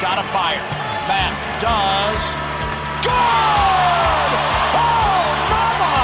got to fire. Matt does. Good! Oh, mama!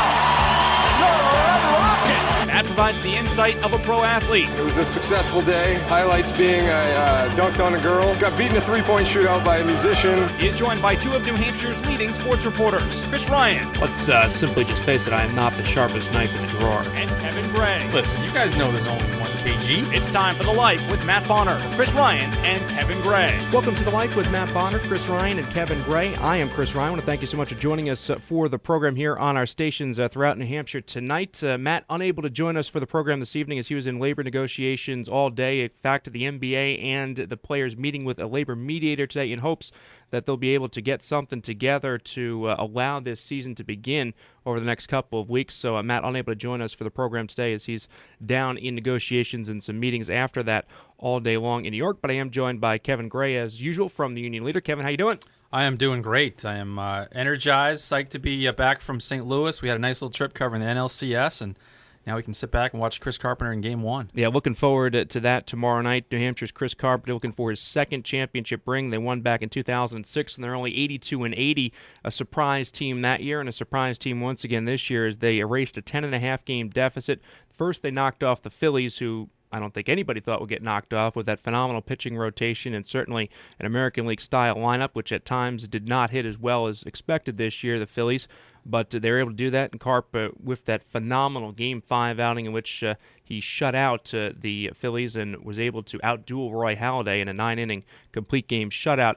Matt provides the insight of a pro athlete. It was a successful day. Highlights being I dunked on a girl, got beaten a three-point shootout by a musician. He is joined by two of New Hampshire's leading sports reporters, Chris Ryan. Let's simply just face it, I am not the sharpest knife in the drawer. And Kevin Gray. Listen, you guys know there's only 1 kg. It's time for The Life with Matt Bonner, Chris Ryan, and Kevin Gray. Welcome to The Life with Matt Bonner, Chris Ryan, and Kevin Gray. I am Chris Ryan. I want to thank you so much for joining us for the program here on our stations throughout New Hampshire tonight. Matt, unable to join us for the program this evening as he was in labor negotiations all day. In fact, the NBA and the players meeting with a labor mediator today in hopes that they'll be able to get something together to allow this season to begin over the next couple of weeks. So Matt unable to join us for the program today as he's down in negotiations and some meetings after that all day long in New York. But I am joined by Kevin Gray as usual from the Union Leader. Kevin, how you doing? I am doing great. I am energized, psyched to be back from St. Louis. We had a nice little trip covering the NLCS, and now we can sit back and watch Chris Carpenter in Game 1. Yeah, looking forward to that tomorrow night. New Hampshire's Chris Carpenter looking for his second championship ring. They won back in 2006, and they're only 82-80. A surprise team that year, and a surprise team once again this year as they erased a 10.5 game deficit. First, they knocked off the Phillies, who I don't think anybody thought would get knocked off with that phenomenal pitching rotation and certainly an American League-style lineup, which at times did not hit as well as expected this year, the Phillies. But they were able to do that, and Carp, with that phenomenal Game 5 outing in which he shut out the Phillies and was able to outduel Roy Halladay in a 9-inning complete game shutout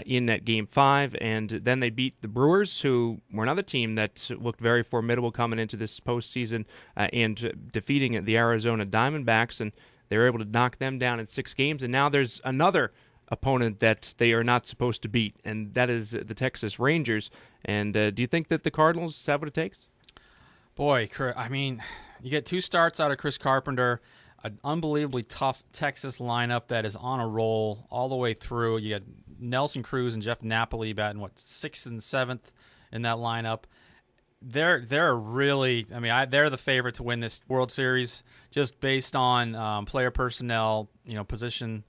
in that Game 5. And then they beat the Brewers, who were another team that looked very formidable coming into this postseason and defeating the Arizona Diamondbacks. And they were able to knock them down in 6 games. And now there's another opponent that they are not supposed to beat, and that is the Texas Rangers. And do you think that the Cardinals have what it takes? Boy, I mean, you get 2 starts out of Chris Carpenter, an unbelievably tough Texas lineup that is on a roll all the way through. You got Nelson Cruz and Jeff Napoli batting, 6th and 7th in that lineup. They're really, I mean, they're the favorite to win this World Series just based on player personnel, position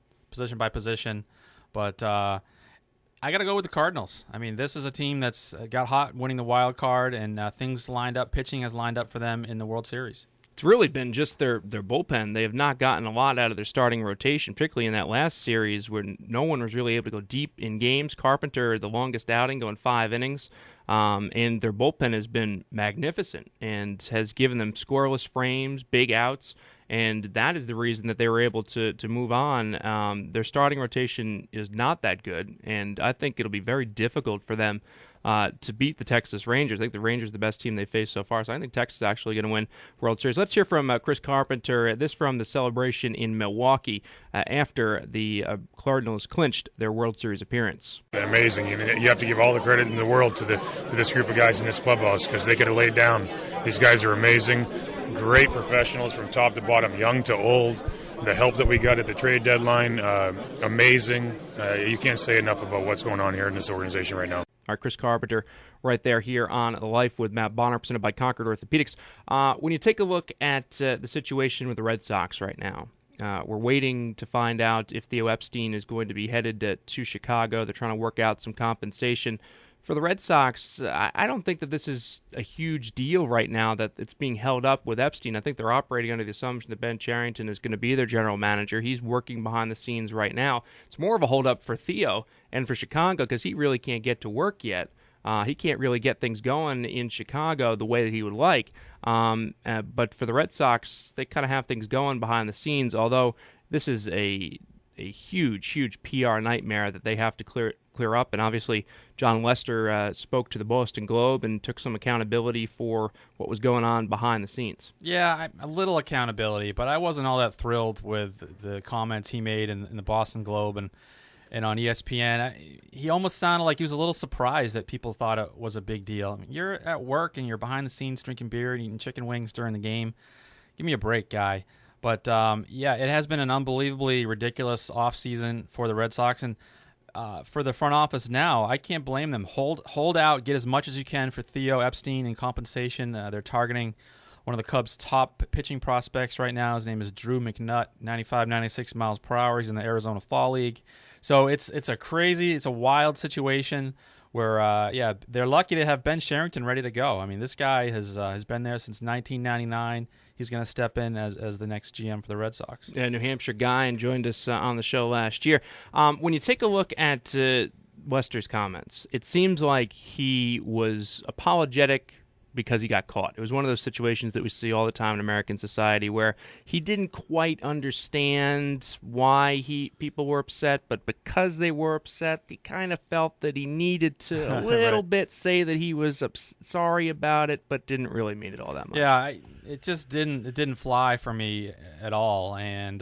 by position. But I got to go with the Cardinals. I mean, this is a team that's got hot winning the wild card, and things lined up. Pitching has lined up for them in the World Series. It's really been just their bullpen. They have not gotten a lot out of their starting rotation, particularly in that last series where no one was really able to go deep in games. Carpenter, the longest outing, going 5 innings. And their bullpen has been magnificent and has given them scoreless frames, big outs, and that is the reason that they were able to move on. Their starting rotation is not that good, and I think it'll be very difficult for them to beat the Texas Rangers. I think the Rangers are the best team they've faced so far, so I think Texas is actually going to win World Series. Let's hear from Chris Carpenter, this from the celebration in Milwaukee after the Cardinals clinched their World Series appearance. Amazing. You have to give all the credit in the world to this group of guys in this clubhouse because they could have laid down. These guys are amazing, great professionals from top to bottom, young to old. The help that we got at the trade deadline, amazing. You can't say enough about what's going on here in this organization right now. All right, Chris Carpenter right there here on The Life with Matt Bonner, presented by Concord Orthopedics. When you take a look at the situation with the Red Sox right now, we're waiting to find out if Theo Epstein is going to be headed to Chicago. They're trying to work out some compensation. For the Red Sox, I don't think that this is a huge deal right now that it's being held up with Epstein. I think they're operating under the assumption that Ben Cherington is going to be their general manager. He's working behind the scenes right now. It's more of a holdup for Theo and for Chicago because he really can't get to work yet. He can't really get things going in Chicago the way that he would like. But for the Red Sox, they kind of have things going behind the scenes, although this is a huge PR nightmare that they have to clear up. And obviously, John Lester spoke to the Boston Globe and took some accountability for what was going on behind the scenes. Yeah, a little accountability, but I wasn't all that thrilled with the comments he made in the Boston Globe and on ESPN. He almost sounded like he was a little surprised that people thought it was a big deal. I mean, you're at work and you're behind the scenes drinking beer and eating chicken wings during the game. Give me a break, guy. But, yeah, it has been an unbelievably ridiculous offseason for the Red Sox. And for the front office now, I can't blame them. Hold out, get as much as you can for Theo Epstein in compensation. They're targeting one of the Cubs' top pitching prospects right now. His name is Drew McNutt, 95, 96 miles per hour. He's in the Arizona Fall League. So it's a wild situation where, they're lucky to have Ben Sherrington ready to go. I mean, this guy has been there since 1999. He's going to step in as the next GM for the Red Sox. Yeah, New Hampshire guy, and joined us on the show last year. When you take a look at Lester's comments, it seems like he was apologetic because he got caught. It was one of those situations that we see all the time in American society where he didn't quite understand why people were upset, but because they were upset, he kind of felt that he needed to a little bit say that he was sorry about it, but didn't really mean it all that much. Yeah, it just didn't fly for me at all, and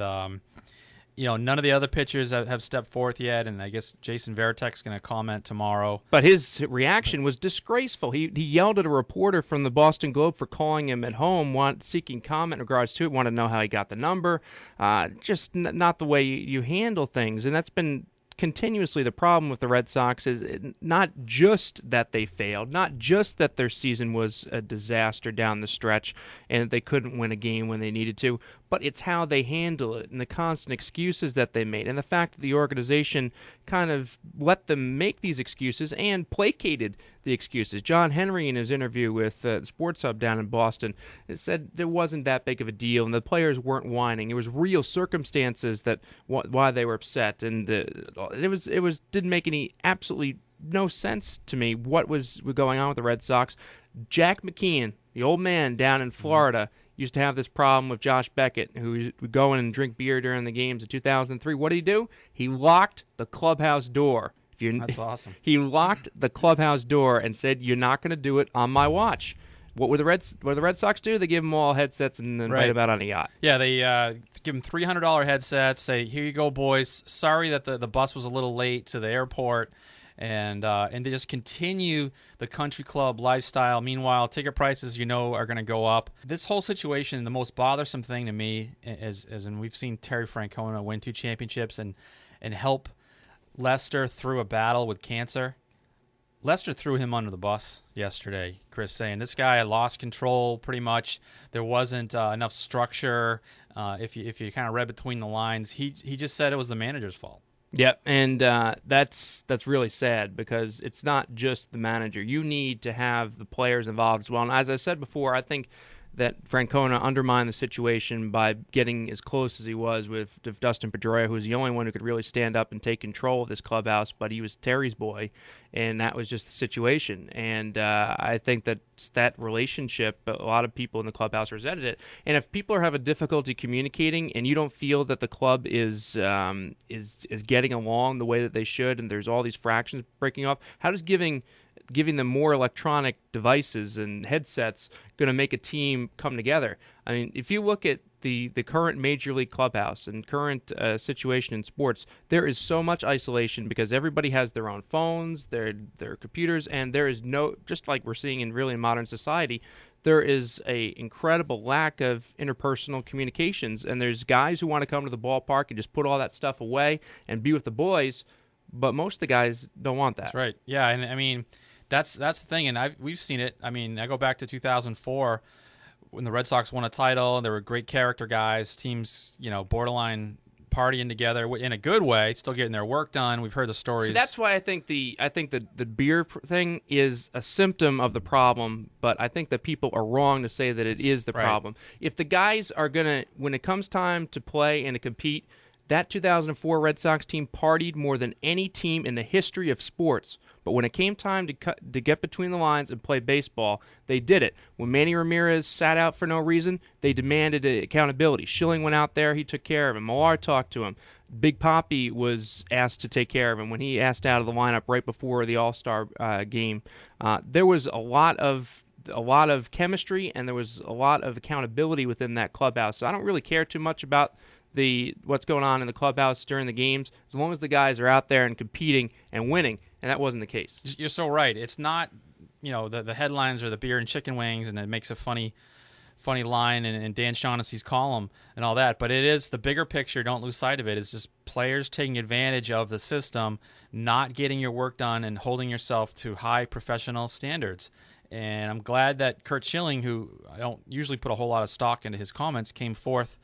none of the other pitchers have stepped forth yet, and I guess Jason Varitek's going to comment tomorrow. But his reaction was disgraceful. He yelled at a reporter from the Boston Globe for calling him at home, seeking comment in regards to it, wanted to know how he got the number. Just not the way you handle things, and that's been continuously the problem with the Red Sox. Is not just that they failed, not just that their season was a disaster down the stretch and they couldn't win a game when they needed to, but it's how they handle it and the constant excuses that they made and the fact that the organization kind of let them make these excuses and placated the excuses. John Henry, in his interview with Sports Hub down in Boston, said there wasn't that big of a deal and the players weren't whining. It was real circumstances that why they were upset, and it didn't make absolutely no sense to me what was going on with the Red Sox. Jack McKeon, the old man down in Florida, used to have this problem with Josh Beckett, who would go in and drink beer during the games in 2003. What did he do? He locked the clubhouse door. That's awesome. He locked the clubhouse door and said, "You're not going to do it on my watch." What would the Red Sox do? They give them all headsets and invite them out on a yacht. Yeah, they give them $300 headsets. Say, "Here you go, boys. Sorry that the bus was a little late to the airport." And they just continue the country club lifestyle. Meanwhile, ticket prices, are going to go up. This whole situation, the most bothersome thing to me is and we've seen Terry Francona win 2 championships and help Lester through a battle with cancer. Lester threw him under the bus yesterday, Chris, saying this guy lost control pretty much. There wasn't enough structure. If you kind of read between the lines, he just said it was the manager's fault. Yep, and that's really sad because it's not just the manager. You need to have the players involved as well. And as I said before, I think that Francona undermined the situation by getting as close as he was with Dustin Pedroia, who was the only one who could really stand up and take control of this clubhouse, but he was Terry's boy, and that was just the situation. And I think that relationship, a lot of people in the clubhouse resented it. And if people are having difficulty communicating and you don't feel that the club is getting along the way that they should, and there's all these fractions breaking off, how does giving them more electronic devices and headsets going to make a team come together? I mean, if you look at the current Major League clubhouse and current situation in sports, there is so much isolation because everybody has their own phones, their computers, and there is no, just like we're seeing in modern society, there is a incredible lack of interpersonal communications. And there's guys who want to come to the ballpark and just put all that stuff away and be with the boys, but most of the guys don't want that. That's right. Yeah, and I mean, that's the thing, and we've seen it. I mean, I go back to 2004 when the Red Sox won a title. There were great character guys, teams, borderline partying together in a good way, still getting their work done. We've heard the stories. See, that's why I think the beer thing is a symptom of the problem, but I think that people are wrong to say that it is the problem. If the guys are gonna, when it comes time to play and to compete, that 2004 Red Sox team partied more than any team in the history of sports. But when it came time to get between the lines and play baseball, they did it. When Manny Ramirez sat out for no reason, they demanded accountability. Schilling went out there, he took care of him. Millar talked to him. Big Papi was asked to take care of him when he asked out of the lineup right before the All-Star game. There was a lot of chemistry and there was a lot of accountability within that clubhouse. So I don't really care too much about what's going on in the clubhouse during the games, as long as the guys are out there and competing and winning, and that wasn't the case. You're so right. It's not, the headlines are the beer and chicken wings, and it makes a funny line in Dan Shaughnessy's column and all that, but it is the bigger picture. Don't lose sight of it. It's just players taking advantage of the system, not getting your work done, and holding yourself to high professional standards. And I'm glad that Curt Schilling, who I don't usually put a whole lot of stock into his comments, came forth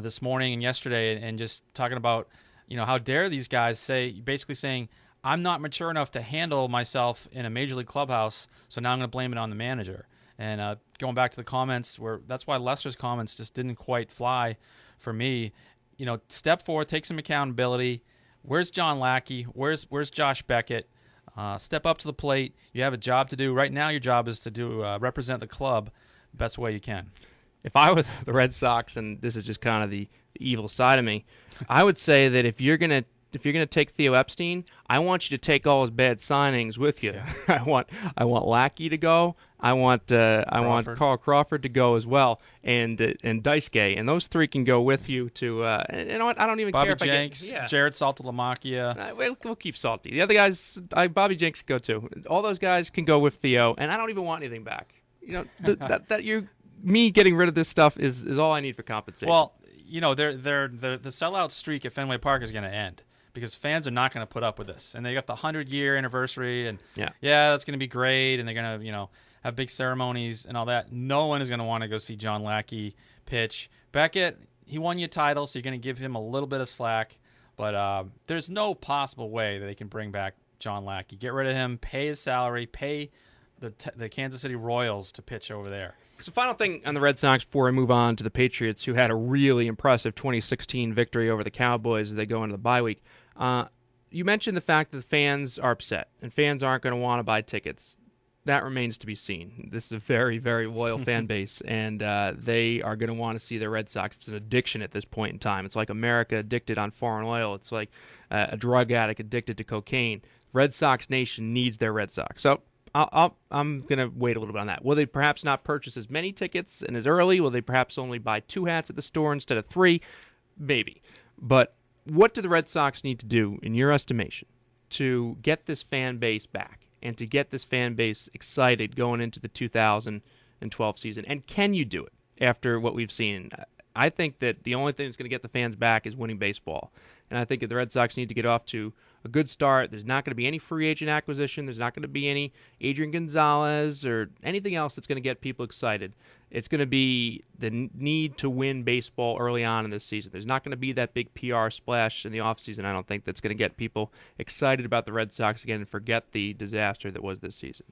this morning and yesterday and just talking about how dare these guys basically saying, I'm not mature enough to handle myself in a major league clubhouse, so now I'm going to blame it on the manager. And going back to the comments, that's why Lester's comments just didn't quite fly for me. Step forward, take some accountability. Where's John Lackey? Where's Josh Beckett? Step up to the plate. You have a job to do. Right now your job is to represent the club the best way you can. If I were the Red Sox, and this is just kind of the evil side of me, I would say that if you're gonna take Theo Epstein, I want you to take all his bad signings with you. Yeah. I want Lackey to go. I want Carl Crawford to go as well, and Daisuke, and those three can go with you to. And you know what? I don't even Bobby care if Jenks, Jared Saltalamacchia. We'll keep Salty. The other guys, Bobby Jenks can go too. All those guys can go with Theo, and I don't even want anything back. Me getting rid of this stuff is all I need for compensation. Well, the sellout streak at Fenway Park is going to end because fans are not going to put up with this, and they got the 100-year anniversary, and that's going to be great, and they're going to have big ceremonies and all that. No one is going to want to go see John Lackey pitch. Beckett, he won you a title, so you're going to give him a little bit of slack, but there's no possible way that they can bring back John Lackey. Get rid of him, pay his salary, pay the Kansas City Royals to pitch over there. So final thing on the Red Sox before I move on to the Patriots, who had a really impressive 2016 victory over the Cowboys as they go into the bye week. You mentioned the fact that the fans are upset, and fans aren't going to want to buy tickets. That remains to be seen. This is a very, very loyal fan base, and they are going to want to see their Red Sox. It's an addiction at this point in time. It's like America addicted on foreign oil. It's like a drug addict addicted to cocaine. Red Sox Nation needs their Red Sox. So I'm going to wait a little bit on that. Will they perhaps not purchase as many tickets and as early? Will they perhaps only buy 2 hats at the store instead of 3? Maybe. But what do the Red Sox need to do, in your estimation, to get this fan base back and to get this fan base excited going into the 2012 season? And can you do it after what we've seen? I think that the only thing that's going to get the fans back is winning baseball. And I think that the Red Sox need to get off to a good start. There's not going to be any free agent acquisition. There's not going to be any Adrian Gonzalez or anything else that's going to get people excited. It's going to be the need to win baseball early on in this season. There's not going to be that big PR splash in the offseason, I don't think, that's going to get people excited about the Red Sox again and forget the disaster that was this season.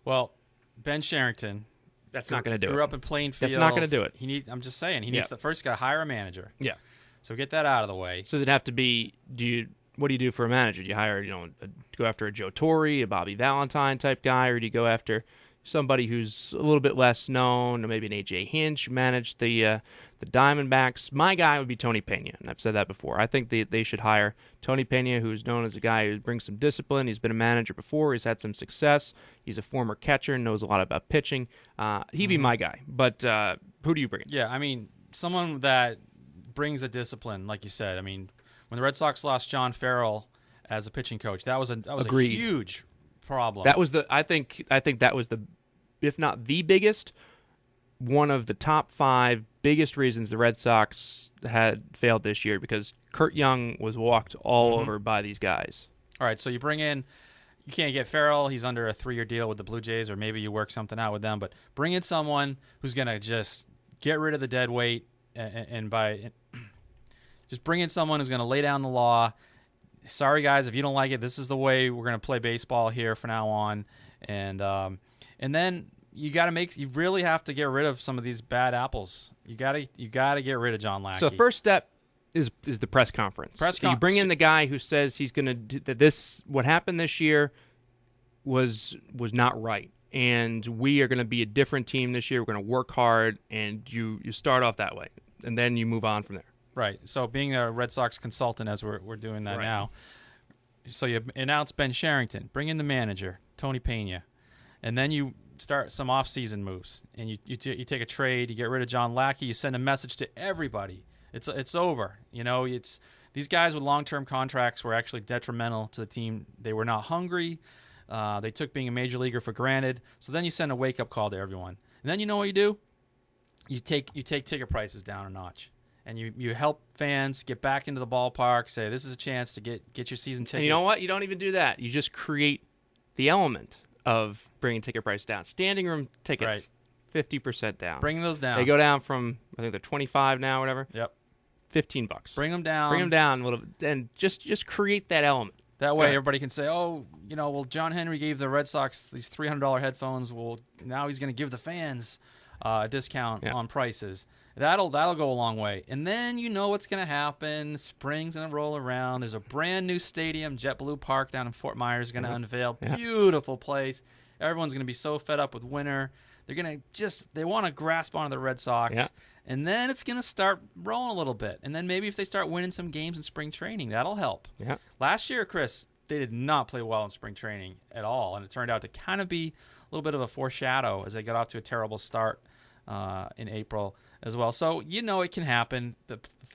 Well, Ben Sherrington, that's not going to do it. Grew up in Plainfield. That's not going to do it. I'm just saying, he needs first got to hire a manager. Yeah. So get that out of the way. So does it have to be? What do you do for a manager? Do you hire, go after a Joe Torre, a Bobby Valentine type guy, or do you go after somebody who's a little bit less known, or maybe an AJ Hinch, manage the Diamondbacks? My guy would be Tony Pena, and I've said that before. I think they should hire Tony Pena, who's known as a guy who brings some discipline. He's been a manager before. He's had some success. He's a former catcher, knows a lot about pitching. He'd be my guy. But who do you bring in? Yeah, someone that brings a discipline, like you said. When the Red Sox lost John Farrell as a pitching coach, that was a huge problem. That was I think that was if not the biggest, one of the top 5 biggest reasons the Red Sox had failed this year, because Kurt Young was walked all over by these guys. All right, so you can't get Farrell. He's under a 3-year deal with the Blue Jays, or maybe you work something out with them, but bring in someone who's going to just get rid of the dead weight and just bring in someone who's going to lay down the law. Sorry, guys, if you don't like it, this is the way we're going to play baseball here from now on. And then you really have to get rid of some of these bad apples. You got to get rid of John Lackey. So the first step is the press conference. So you bring in the guy who says he's going to do that. What happened this year was not right, and we are going to be a different team this year. We're going to work hard, and you start off that way, and then you move on from there. Right. So being a Red Sox consultant, as we're doing that now, so you announce Ben Sherrington, bring in the manager, Tony Pena, and then you start some off-season moves, and you take a trade, you get rid of John Lackey, you send a message to everybody. It's over. These guys with long-term contracts were actually detrimental to the team. They were not hungry. They took being a major leaguer for granted. So then you send a wake-up call to everyone, and then you know what you do? You take ticket prices down a notch. And you help fans get back into the ballpark, say this is a chance to get your season ticket. And you know what? You don't even do that. You just create the element of bringing ticket price down. Standing room tickets, 50% down. Bring those down. They go down from, I think they're 25 now, whatever. Yep. $15. Bring them down. Bring them down a little bit, and just create that element. That way, Yeah. everybody can say, "Oh, well, John Henry gave the Red Sox these $300 headphones. Well, now he's going to give the fans a discount on prices." That'll go a long way. And then what's going to happen. Spring's going to roll around. There's a brand new stadium, JetBlue Park down in Fort Myers, going to unveil. Yeah. Beautiful place. Everyone's going to be so fed up with winter. They're going to they want to grasp onto the Red Sox. Yeah. And then it's going to start rolling a little bit. And then maybe if they start winning some games in spring training, that'll help. Yeah. Last year, Chris, they did not play well in spring training at all. And it turned out to kind of be a little bit of a foreshadow as they got off to a terrible start in April as well. So, it can happen. The